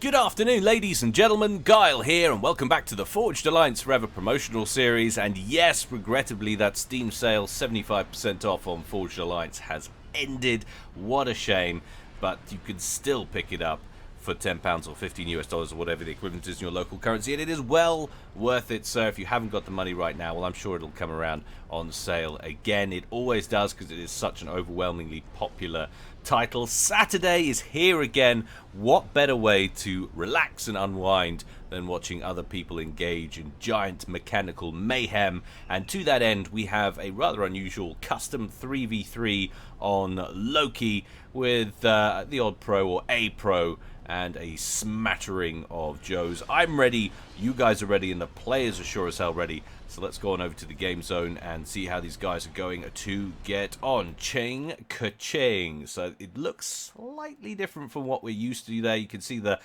Good afternoon, ladies and gentlemen. Guile here, and welcome back to the Forged Alliance Forever promotional series. And yes, regrettably, that Steam sale 75% off on Forged Alliance has ended. What a shame, but you can still pick it up for £10 or 15 US dollars or whatever the equivalent is in your local currency, and it is well worth it. So if you haven't got the money right now, well, I'm sure it'll come around on sale again. It always does, because it is such an overwhelmingly popular title. Saturday is here again. What better way to relax and unwind than watching other people engage in giant mechanical mayhem? And to that end, we have a rather unusual custom 3v3 on Loki with the odd pro or a pro and a smattering of Joes. I'm ready, you guys are ready, and the players are sure as hell ready. So let's go on over to the game zone and see how these guys are going to get on. Ching ka-ching. So it looks slightly different from what we're used to there. You can see the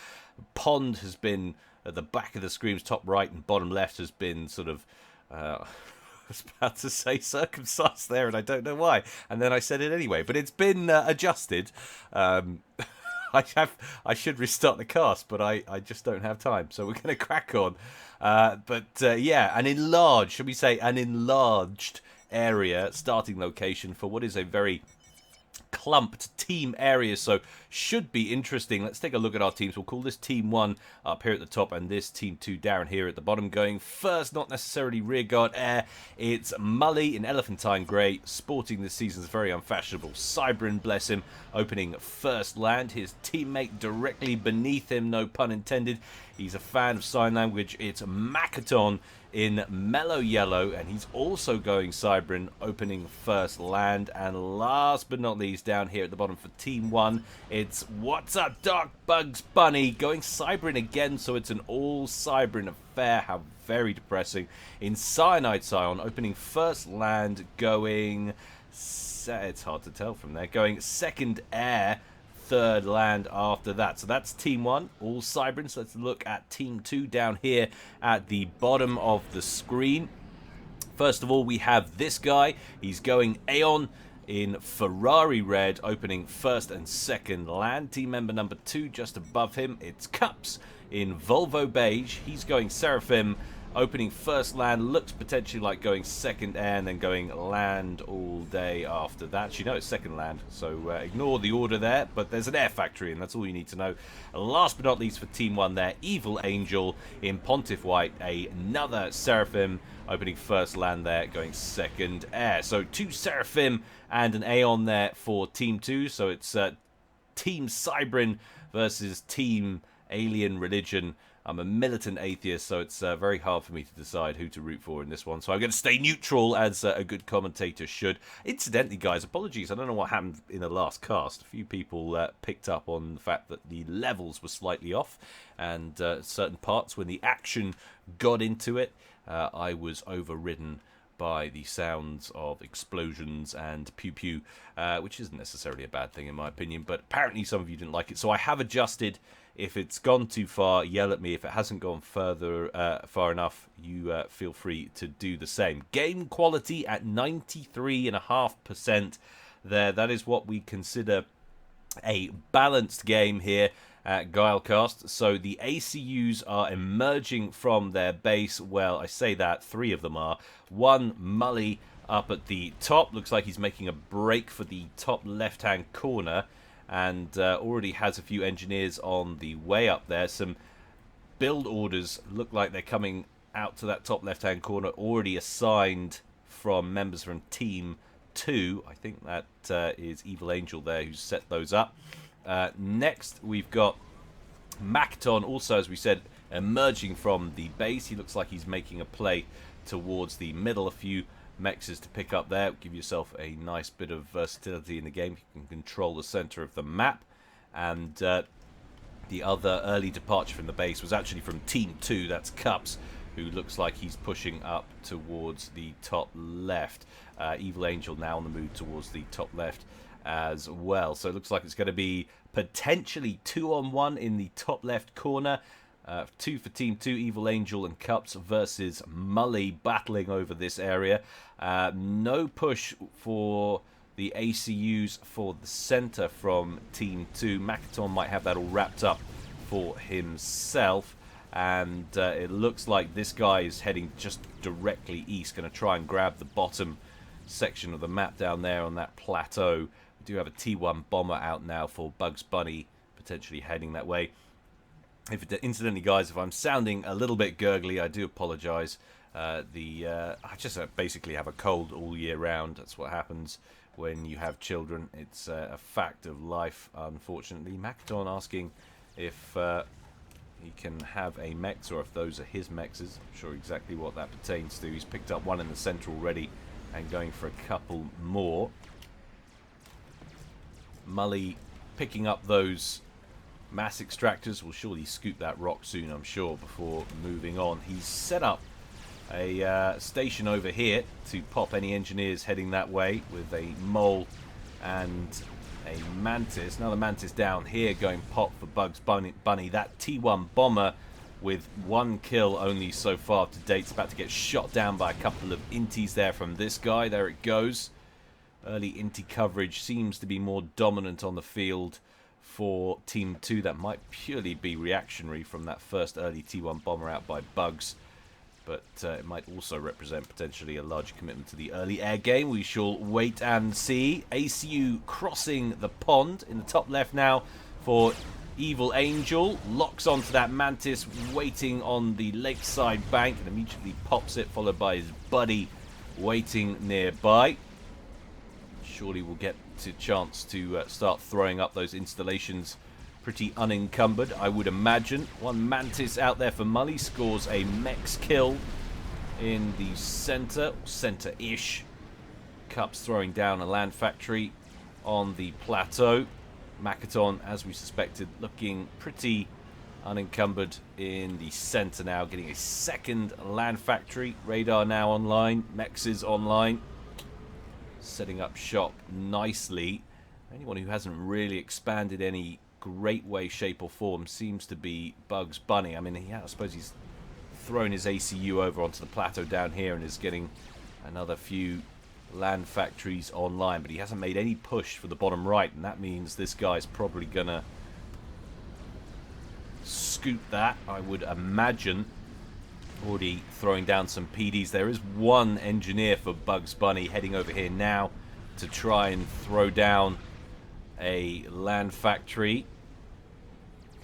pond has been at the back of the screen's top right, and bottom left has been sort of I was about to say circumcised there, and I don't know why, and then I said it anyway, but it's been adjusted. I should restart the cast, but I just don't have time, so we're going to crack on. Yeah, an enlarged, should we say, an enlarged area, starting location for what is a very clumped team area, so should be interesting. Let's take a look at our teams. We'll call this Team 1 up here at the top and this Team 2 down here at the bottom. Going first, not necessarily rearguard air, it's Mully in Elephantine Grey, sporting this season's very unfashionable Cybrin, bless him, opening first land. His teammate directly beneath him, no pun intended. He's a fan of sign language. It's Makaton in mellow yellow, and he's also going Cybrin, opening first land. And last but not least, down here at the bottom for Team 1, it's What's Up Doc Bugs Bunny going Cybrin again, so it's an all Cybrin affair. How very depressing. In Cyanide Scion, opening first land, going, it's hard to tell from there, going second air, third land after that. So that's Team 1, all Cybrin. So let's look at Team 2 down here at the bottom of the screen. First of all, we have this guy. He's going Aeon in Ferrari Red, opening first and second land. Team member number 2 just above him, it's Cups in Volvo Beige. He's going Seraphim, opening first land, looks potentially like going second air and then going land all day after that. You know it's second land, so ignore the order there, but there's an air factory and that's all you need to know. And last but not least for Team 1 there, Evil Angel in Pontiff White, another Seraphim, opening first land there, going second air. So 2 Seraphim and an Aeon there for Team 2, so it's Team Cybrin versus Team Alien Religion. I'm a militant atheist, so it's very hard for me to decide who to root for in this one. So I'm going to stay neutral, as a good commentator should. Incidentally, guys, apologies. I don't know what happened in the last cast. A few people picked up on the fact that the levels were slightly off, and certain parts, when the action got into it, I was overridden by the sounds of explosions and pew-pew, which isn't necessarily a bad thing in my opinion, but apparently some of you didn't like it. So I have adjusted. If it's gone too far, yell at me. If it hasn't gone far enough, you feel free to do the same. Game quality at 93.5% there. That is what we consider a balanced game here at Guilecast. So the ACUs are emerging from their base. Well, I say that, 3 of them are. One, Mully, up at the top. Looks like he's making a break for the top left-hand corner, and already has a few engineers on the way up there. Some build orders look like they're coming out to that top left-hand corner, already assigned from members from Team 2. I think that is Evil Angel there who's set those up. Next, we've got Makaton, also, as we said, emerging from the base. He looks like he's making a play towards the middle. A few mexes to pick up there. Give yourself a nice bit of versatility in the game. You can control the center of the map. And the other early departure from the base was actually from Team 2. That's Cups, who looks like he's pushing up towards the top left. Evil Angel now on the move towards the top left as well. So it looks like it's going to be potentially 2-on-1 in the top left corner. 2 for Team 2, Evil Angel and Cups versus Mully battling over this area. No push for the ACUs for the center from Team 2. Makaton might have that all wrapped up for himself. And it looks like this guy is heading just directly east, going to try and grab the bottom section of the map down there on that plateau. We do have a T1 bomber out now for Bugs Bunny, potentially heading that way. Incidentally, guys, if I'm sounding a little bit gurgly, I do apologise. I just basically have a cold all year round. That's what happens when you have children. It's a fact of life, unfortunately. Makaton asking if he can have a mechs or if those are his mechs. I'm sure exactly what that pertains to. He's picked up one in the centre already and going for a couple more. Mully picking up those mass extractors. Will surely scoop that rock soon, I'm sure, before moving on. He's set up a station over here to pop any engineers heading that way with a mole and a mantis. Another mantis down here going pop for Bugs Bunny. That T1 bomber with one kill only so far to date. It's about to get shot down by a couple of inties there from this guy. There it goes. Early intie coverage seems to be more dominant on the field for Team 2. That might purely be reactionary from that first early T1 bomber out by Bugs. But it might also represent potentially a larger commitment to the early air game. We shall wait and see. ACU crossing the pond in the top left now for Evil Angel. Locks onto that Mantis waiting on the lakeside bank and immediately pops it, followed by his buddy waiting nearby. Surely we'll get a chance to start throwing up those installations pretty unencumbered, I would imagine. One Mantis out there for Mully. Scores a Mex kill in the center-ish. Cups throwing down a land factory on the plateau. Makaton, as we suspected, looking pretty unencumbered in the center now. Getting a second land factory. Radar now online. Mex is online. Setting up shop nicely. Anyone who hasn't really expanded any great way, shape or form seems to be Bugs Bunny. I mean, I suppose he's thrown his ACU over onto the plateau down here and is getting another few land factories online, but he hasn't made any push for the bottom right, and that means this guy's probably gonna scoop that, I would imagine. Already throwing down some PDs. There is one engineer for Bugs Bunny heading over here now to try and throw down a land factory.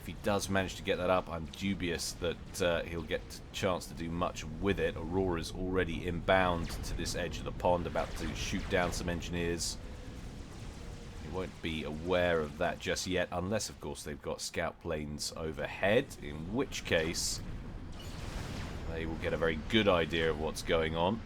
If he does manage to get that up, I'm dubious that he'll get a chance to do much with it. Aurora's already inbound to this edge of the pond, about to shoot down some engineers. He won't be aware of that just yet, unless, of course, they've got scout planes overhead, in which case they will get a very good idea of what's going on.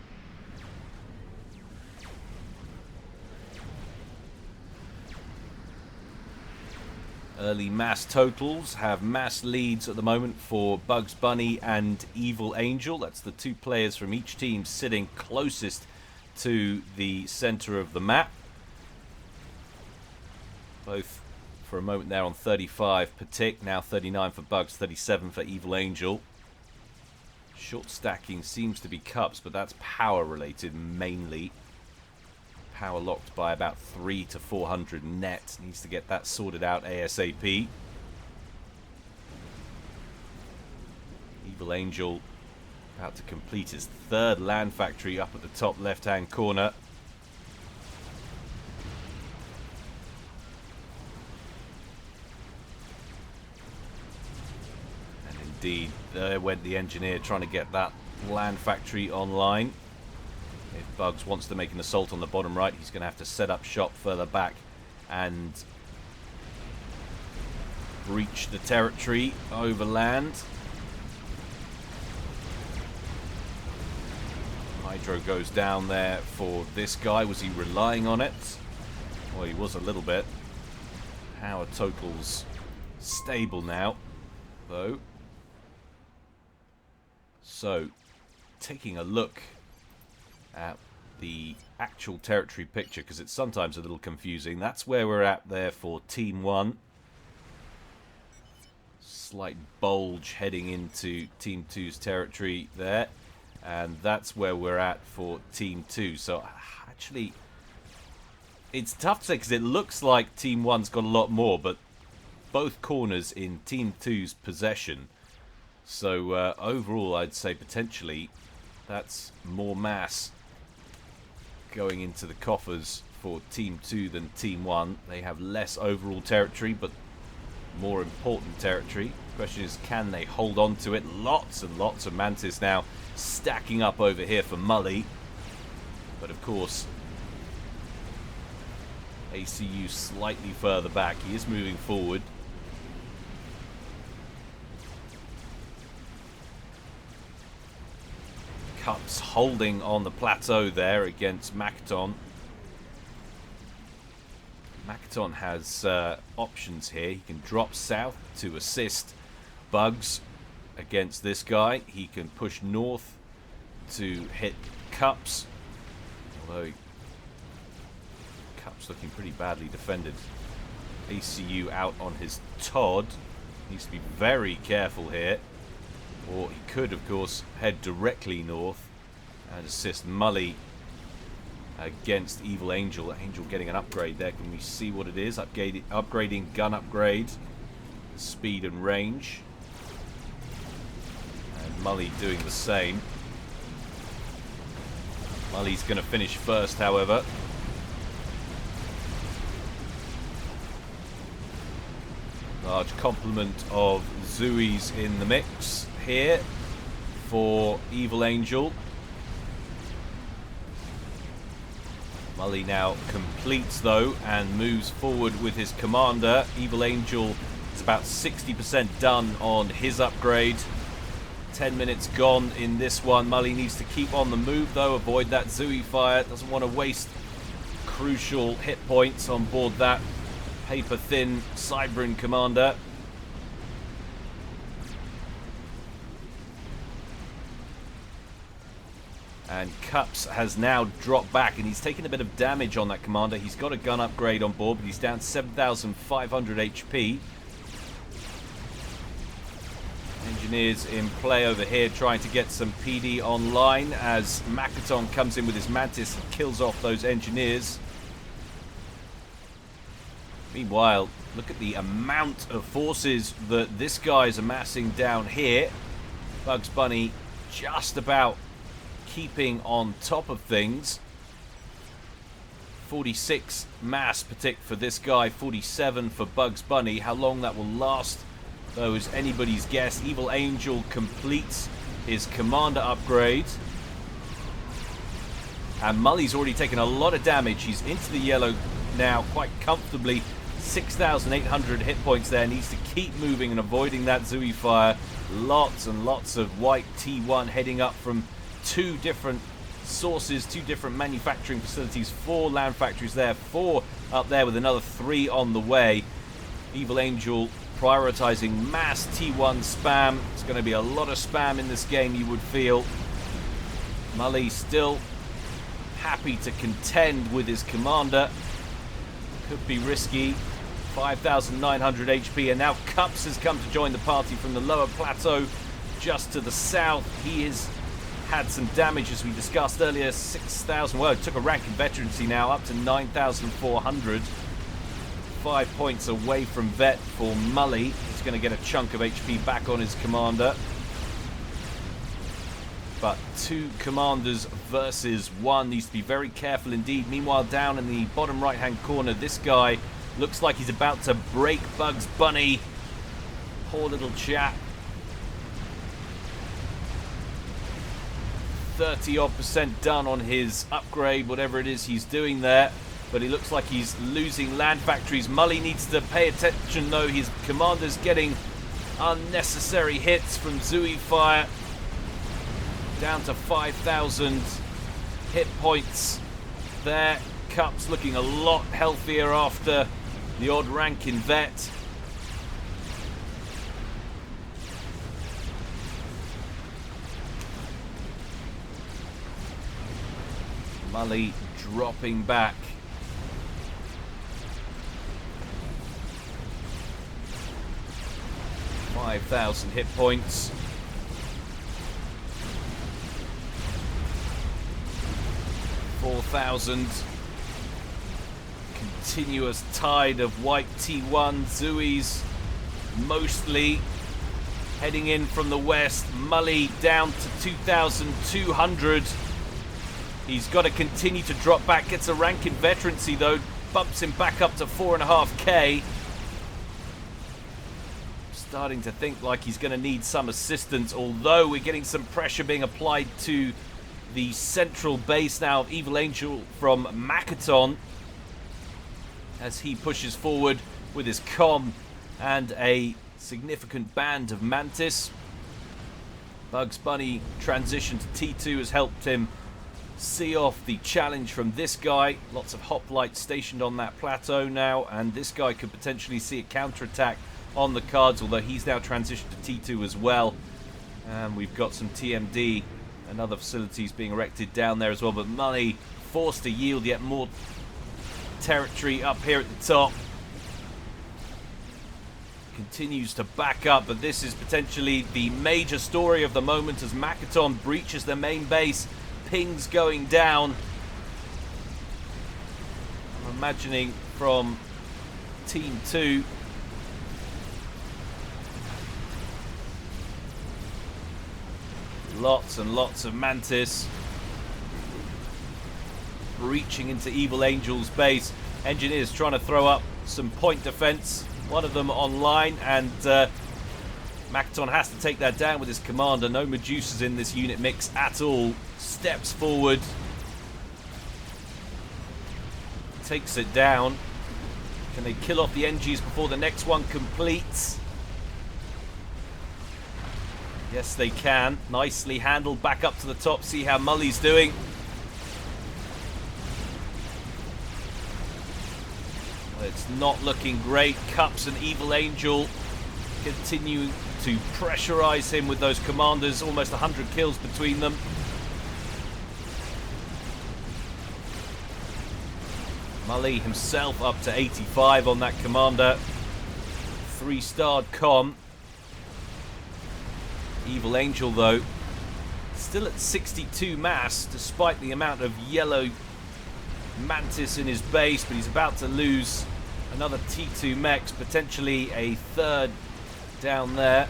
Early mass totals have mass leads at the moment for Bugs Bunny and Evil Angel. That's the two players from each team sitting closest to the center of the map. Both for a moment there on 35 per tick, now 39 for Bugs, 37 for Evil Angel. Short stacking seems to be cups, but that's power related mainly. Power locked by about 300 to 400 net. Needs to get that sorted out ASAP. Evil Angel about to complete his third land factory up at the top left hand corner. And indeed, there went the engineer trying to get that land factory online. If Bugs wants to make an assault on the bottom right, he's going to have to set up shop further back and breach the territory over land. Hydro goes down there for this guy. Was he relying on it? Well, he was a little bit. Power totals stable now, though. So, taking a look at the actual territory picture, because it's sometimes a little confusing. That's where we're at there for Team 1. Slight bulge heading into Team 2's territory there. And that's where we're at for Team 2. So, actually, it's tough to say because it looks like Team 1's got a lot more, but both corners in Team 2's possession. So overall, I'd say potentially that's more mass going into the coffers for Team 2 than Team 1. They have less overall territory, but more important territory. The question is, can they hold on to it? Lots and lots of Mantis now stacking up over here for Mully. But of course, ACU slightly further back. He is moving forward. Cups holding on the plateau there against Makaton. Makaton has options here. He can drop south to assist Bugs against this guy. He can push north to hit Cups. Although Cups looking pretty badly defended. ACU out on his Todd. Needs to be very careful here. Or he could, of course, head directly north and assist Mully against Evil Angel. Angel getting an upgrade there. Can we see what it is? Upgrading gun upgrade. Speed and range. And Mully doing the same. Mully's going to finish first, however. Large complement of Zuis in the mix here for Evil Angel. Mully now completes though and moves forward with his commander. Evil Angel is about 60% done on his upgrade. 10 minutes gone in this one. Mully needs to keep on the move though, avoid that Zui fire. Doesn't want to waste crucial hit points on board that paper thin Cybran commander. And Cups has now dropped back, and he's taken a bit of damage on that commander. He's got a gun upgrade on board, but he's down 7,500 HP. Engineers in play over here, trying to get some PD online as Makaton comes in with his Mantis and kills off those engineers. Meanwhile, look at the amount of forces that this guy's amassing down here. Bugs Bunny just about keeping on top of things. 46 mass per tick for this guy, 47 for Bugs Bunny. How long that will last, though, is anybody's guess. Evil Angel completes his commander upgrade. And Mully's already taken a lot of damage. He's into the yellow now quite comfortably. 6,800 hit points there. Needs to keep moving and avoiding that Zui fire. Lots and lots of white T1 heading up from two different sources, two different manufacturing facilities, 4 land factories there, 4 up there with another 3 on the way. Evil Angel prioritizing mass T1 spam. It's going to be a lot of spam in this game, you would feel. Mully still happy to contend with his commander. Could be risky. 5,900 HP, and now Cups has come to join the party from the lower plateau just to the south. He is had some damage, as we discussed earlier. 6,000. Well, it took a rank in veterancy now, up to 9,400. 5 points away from vet for Mully. He's going to get a chunk of HP back on his commander. But 2 commanders versus 1. Needs to be very careful indeed. Meanwhile, down in the bottom right-hand corner, this guy looks like he's about to break Bugs Bunny. Poor little chap. 30-odd% done on his upgrade, whatever it is he's doing there. But he looks like he's losing land factories. Mully needs to pay attention, though. His commander's getting unnecessary hits from Zui fire. Down to 5,000 hit points there. Cups looking a lot healthier after the odd rank in vet. Mully dropping back. $5,000 hit points. $4,000. Continuous tide of white T1 Zuis mostly heading in from the west. Mully down to 2,200. He's got to continue to drop back. Gets a rank in veterancy, though. Bumps him back up to 4.5k. Starting to think like he's going to need some assistance, although we're getting some pressure being applied to the central base now of Evil Angel from Makaton as he pushes forward with his comm and a significant band of Mantis. Bugs Bunny transition to T2 has helped him see off the challenge from this guy. Lots of hoplites stationed on that plateau now, and this guy could potentially see a counterattack on the cards, although he's now transitioned to T2 as well. And we've got some TMD and other facilities being erected down there as well, but Mully forced to yield yet more territory up here at the top. Continues to back up, but this is potentially the major story of the moment as Makaton breaches their main base. Pings going down. I'm imagining from Team 2. Lots and lots of Mantis breaching into Evil Angel's base. Engineers trying to throw up some point defense. One of them online, and Makaton has to take that down with his commander. No Medusas in this unit mix at all. Steps forward. Takes it down. Can they kill off the NGs before the next one completes? Yes, they can. Nicely handled. Back up to the top. See how Mully's doing. Well, it's not looking great. Cups and Evil Angel continuing to pressurize him with those commanders. Almost 100 kills between them. Mully himself up to 85 on that commander. 3-starred comm. Evil Angel, though, still at 62 mass, despite the amount of yellow Mantis in his base, but he's about to lose another T2 mechs, potentially a third down there.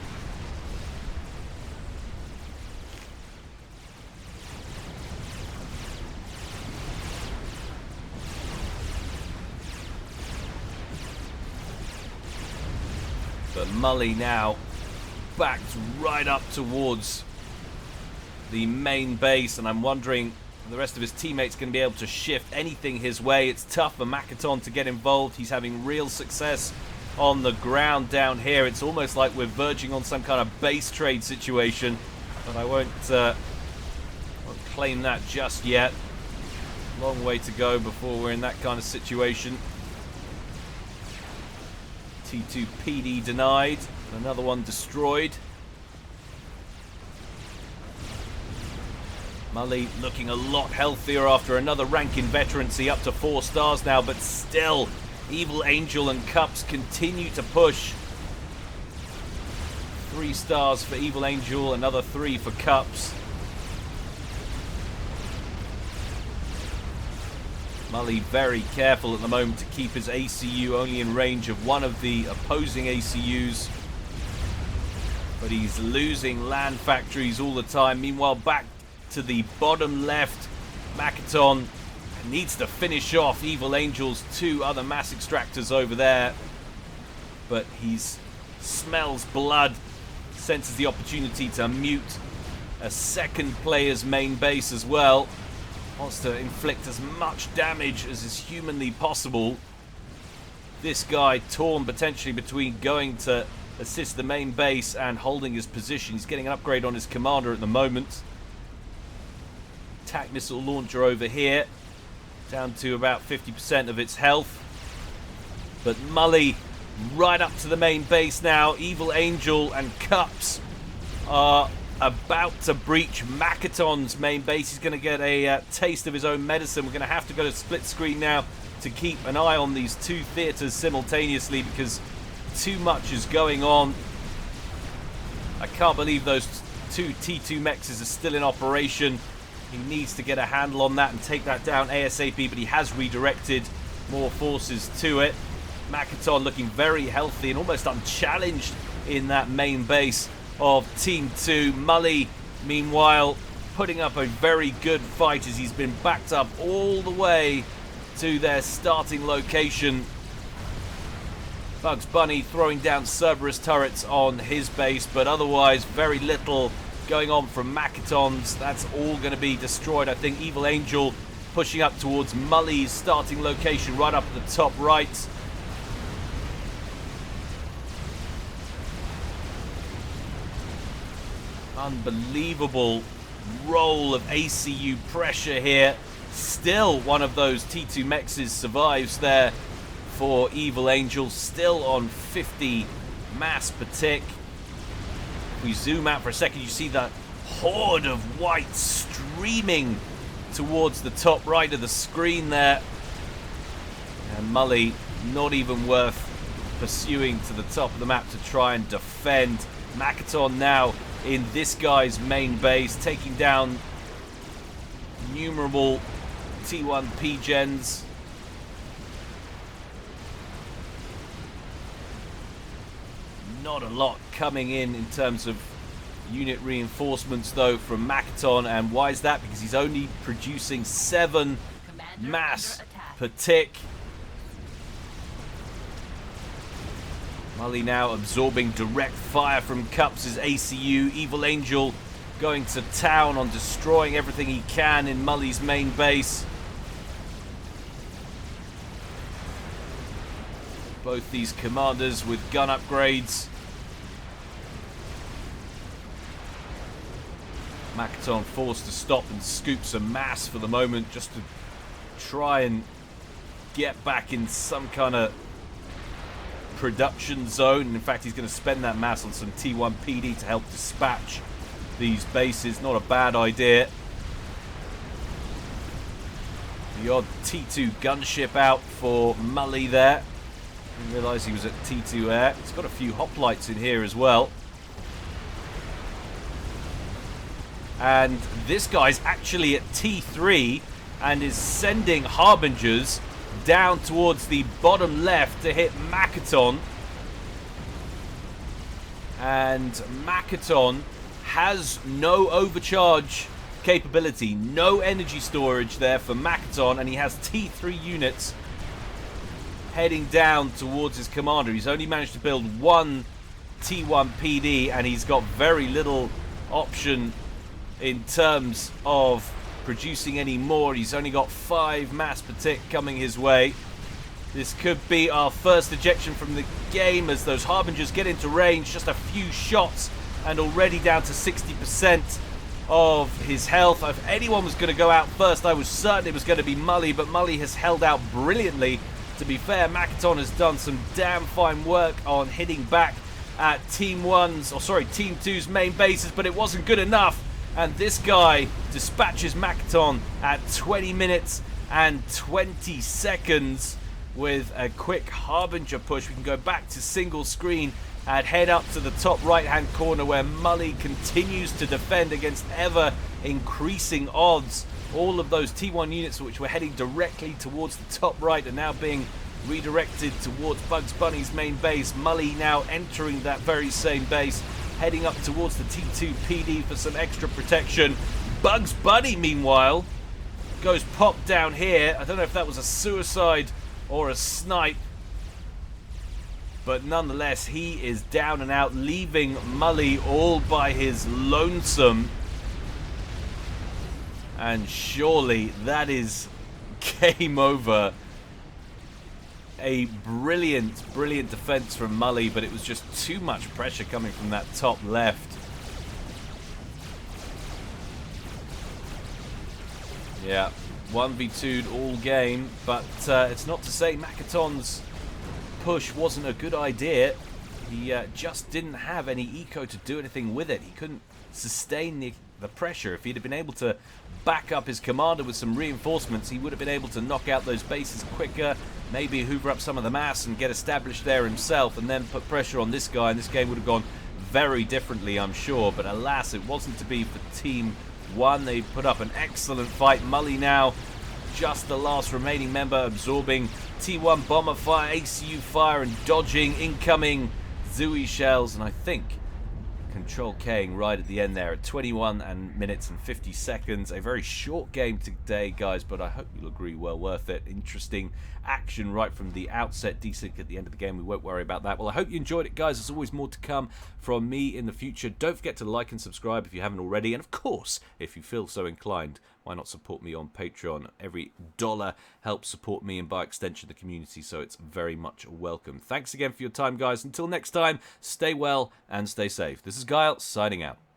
But Mully now backed right up towards the main base, and I'm wondering if the rest of his teammates can be able to shift anything his way. It's tough for Makaton to get involved. He's having real success on the ground down here. It's almost like we're verging on some kind of base trade situation, but I won't claim that just yet. Long way to go before we're in that kind of situation. T2 PD denied. Another one destroyed. Mully looking a lot healthier after another rank in veterancy, up to 4 stars now, but still Evil Angel and Cups continue to push. 3 stars for Evil Angel, another 3 for Cups. Mully very careful at the moment to keep his ACU only in range of one of the opposing ACUs. But he's losing land factories all the time. Meanwhile, back to the bottom left, Makaton needs to finish off Evil Angel's 2 other mass extractors over there. But he smells blood, senses the opportunity to mute a second player's main base as well. Wants to inflict as much damage as is humanly possible. This guy torn potentially between going to assist the main base and holding his position. He's getting an upgrade on his commander at the moment. Attack missile launcher over here, down to about 50% of its health. But Mully right up to the main base now. Evil Angel and Cups are about to breach Makaton's main base. He's going to get a taste of his own medicine. We're going to have to go to split screen now to keep an eye on these 2 theaters simultaneously because too much is going on. I can't believe those 2 T2 mechs are still in operation. He needs to get a handle on that and take that down ASAP, but he has redirected more forces to it. Makaton looking very healthy and almost unchallenged in that main base of Team 2. Mully, meanwhile, putting up a very good fight as he's been backed up all the way to their starting location. Bugs Bunny throwing down Cerberus turrets on his base, but otherwise very little going on from Makaton's. That's all going to be destroyed. I think Evil Angel pushing up towards Mully's starting location right up at the top right. Unbelievable roll of ACU pressure here. Still one of those T2 mexes survives there for Evil Angel, still on 50 mass per tick. If we zoom out for a second, you see that horde of white streaming towards the top right of the screen there. And Mully not even worth pursuing to the top of the map to try and defend. Makaton now in this guy's main base, taking down innumerable T1 P-Gens. Not a lot coming in terms of unit reinforcements though from Makaton, and why is that? Because he's only producing 7 mass per tick. Mully now absorbing direct fire from Cups' ACU. Evil Angel going to town on destroying everything he can in Mully's main base. Both these commanders with gun upgrades. Makaton forced to stop and scoop some mass for the moment just to try and get back in some kind of production zone. And in fact, he's going to spend that mass on some T1 PD to help dispatch these bases. Not a bad idea. The odd T2 gunship out for Mully there. Didn't realise he was at T2 air. He's got a few hoplites in here as well. And this guy's actually at T3 and is sending Harbingers down towards the bottom left to hit Makaton. And Makaton has no overcharge capability, no energy storage there for Makaton, and he has T3 units heading down towards his commander. He's only managed to build 1 T1 PD, and he's got very little option in terms of producing any more. He's only got 5 mass per tick coming his way. This could be our first ejection from the game as those Harbingers get into range. Just a few shots and already down to 60% of his health. If anyone was going to go out first, I was certain it was going to be Mully, but Mully has held out brilliantly. To be fair, Makaton has done some damn fine work on hitting back at Team 2's main bases, but it wasn't good enough. And this guy dispatches Makaton at 20 minutes and 20 seconds with a quick Harbinger push. We can go back to single screen and head up to the top right-hand corner where Mully continues to defend against ever increasing odds. All of those T1 units which were heading directly towards the top right are now being redirected towards Bugs Bunny's main base. Mully now entering that very same base, heading up towards the T2 PD for some extra protection. Bugs Bunny, meanwhile, goes pop down here. I don't know if that was a suicide or a snipe, but nonetheless, he is down and out, leaving Mully all by his lonesome. And surely that is game over. A brilliant, brilliant defense from Mully, but it was just too much pressure coming from that top left. Yeah, 1v2'd all game, but it's not to say Makaton's push wasn't a good idea. He just didn't have any eco to do anything with it. He couldn't sustain the pressure. If he'd have been able to back up his commander with some reinforcements, he would have been able to knock out those bases quicker, maybe hoover up some of the mass and get established there himself, and then put pressure on this guy, and this game would have gone very differently, I'm sure. But alas, it wasn't to be for Team 1. They put up an excellent fight. Mully now just the last remaining member, absorbing T1 bomber fire, ACU fire, and dodging incoming Zooey shells. And I think Control K-ing right at the end there at 21 minutes and 50 seconds. A very short game today, guys, but I hope you'll agree, well worth it. Interesting action right from the outset. Desync at the end of the game, we won't worry about that. Well, I hope you enjoyed it, guys. There's always more to come from me in the future. Don't forget to like and subscribe if you haven't already. And of course, if you feel so inclined, why not support me on Patreon? Every dollar helps support me and by extension the community, so it's very much welcome. Thanks again for your time, guys. Until next time, stay well and stay safe. This is Guile, signing out.